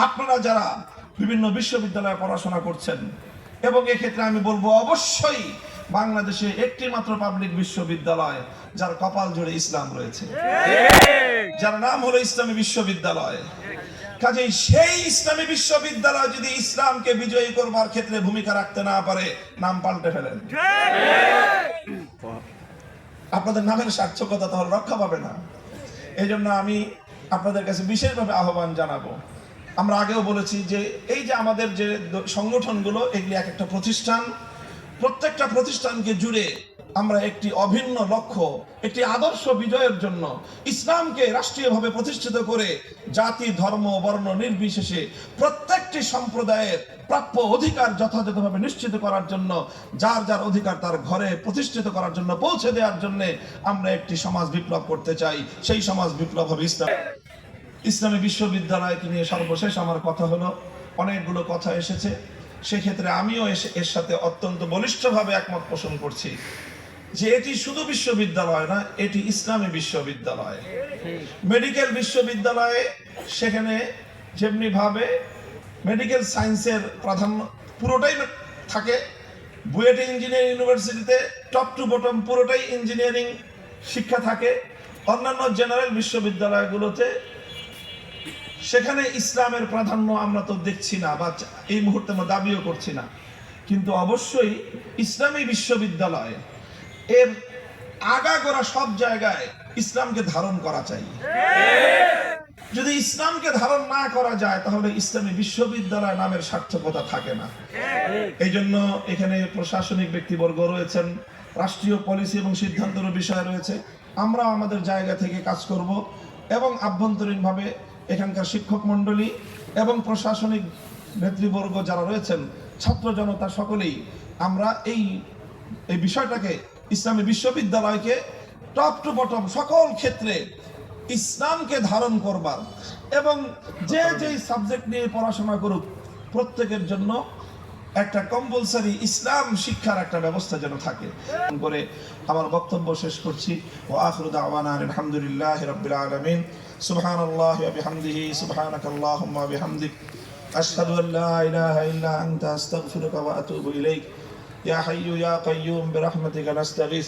আপনারা যারা বিভিন্ন বিশ্ববিদ্যালয়ে পড়াশোনা করছেন, এবং এক্ষেত্রে আমি বলবো অবশ্যই বাংলাদেশে একটি মাত্র পাবলিক বিশ্ববিদ্যালয় যার কপাল জুড়ে ইসলাম রয়েছে, যার নাম হলো ইসলামী বিশ্ববিদ্যালয়। কাজেই সেই ইসলামী বিশ্ববিদ্যালয় যদি ইসলামকে বিজয়ী করবার ক্ষেত্রে ভূমিকা রাখতে না পারে, নাম পাল্টে ফেলেন। আপনাদের নামের সার্থকতা তাহলে রক্ষা পাবে না। এই জন্য আমি আপনাদের কাছে বিশেষভাবে আহ্বান জানাবো। আমরা আগেও বলেছি যে এই যে আমাদের যে সংগঠনগুলো, এগুলি এক একটা প্রতিষ্ঠান, প্রত্যেকটা প্রতিষ্ঠানকে জুড়ে আমরা একটি অভিন্ন লক্ষ্য, একটি আদর্শ বিজয়ের জন্য ইসলামকে রাষ্ট্রীয়ভাবে প্রতিষ্ঠিত করে জাতি, ধর্ম, বর্ণ নির্বিশেষে প্রত্যেকটি সম্প্রদায়ের প্রাপ্য অধিকার যথাযথভাবে নিশ্চিত করার জন্য, যার যার অধিকার তার ঘরে প্রতিষ্ঠিত করার জন্য, পৌঁছে দেওয়ার জন্য আমরা একটি সমাজ বিপ্লব করতে চাই। সেই সমাজ বিপ্লব হবে ইসলামী বিশ্ববিদ্যালয়কে নিয়ে সর্বশেষ আমার কথা হলো, অনেকগুলো কথা এসেছে, সেক্ষেত্রে আমিও এর সাথে অত্যন্ত বলিষ্ঠভাবে একমত পোষণ করছি যে এটি শুধু বিশ্ববিদ্যালয় না, এটি ইসলামী বিশ্ববিদ্যালয়। মেডিকেল বিশ্ববিদ্যালয়ে সেখানে যেমনি ভাবে মেডিকেল সায়েন্সের প্রাধান্য পুরোটাই থাকে, বুয়েট ইঞ্জিনিয়ারিং ইউনিভার্সিটিতে টপ টু বটম পুরোটাই ইঞ্জিনিয়ারিং শিক্ষা থাকে, অন্যান্য জেনারেল বিশ্ববিদ্যালয়গুলোতে সেখানে ইসলামের প্রাধান্য আমরা তো দেখছি না, বা এই মুহূর্তে আমরা দাবিও করছি না। কিন্তু অবশ্যই ইসলামী বিশ্ববিদ্যালয় এর আগাগোড়া সব জায়গায় ইসলামকে ধারণ করা চাই। যদি ইসলামকে ধারণ না করা যায় তাহলে ইসলামী বিশ্ববিদ্যালয় নামের সার্থকতা থাকে না। এই জন্য এখানে প্রশাসনিক ব্যক্তিবর্গ রয়েছেন, রাষ্ট্রীয় পলিসি এবং সিদ্ধান্তের বিষয় রয়েছে। আমরা আমাদের জায়গা থেকে কাজ করব এবং আভ্যন্তরীণভাবে এখানকার শিক্ষক মণ্ডলী এবং প্রশাসনিক নেতৃবর্গ যারা রয়েছেন, ছাত্র জনতা সকলেই আমরা এই বিষয়টাকে, ইসলামী বিশ্ববিদ্যালয়কে টপ টু বটম সকল ক্ষেত্রে ইসলামকে ধারণ করবার এবং যে যেই সাবজেক্ট নিয়ে পড়াশোনা করুক প্রত্যেকের জন্য একটা কম্পালসারি ইসলাম শিক্ষার একটা ব্যবস্থা যেন থাকে করে আমার বক্তব্য শেষ করছি। ওয়া আখিরু দাওয়ানা আলহামদুলিল্লাহি রাব্বিল আলামিন। সুবহানাল্লাহি ওয়া বিহামদিহি, সুবহানাকাল্লাহুম্মা ওয়া বিহামদিক, আশহাদু আল লা ইলাহা ইল্লা আনতা আস্তাগফিরুকা ওয়া আতুবু ইলাইক। ইয়া হাইয়্যু ইয়া কাইয়্যুম বিরহমাতিকা নাস্তাগীস।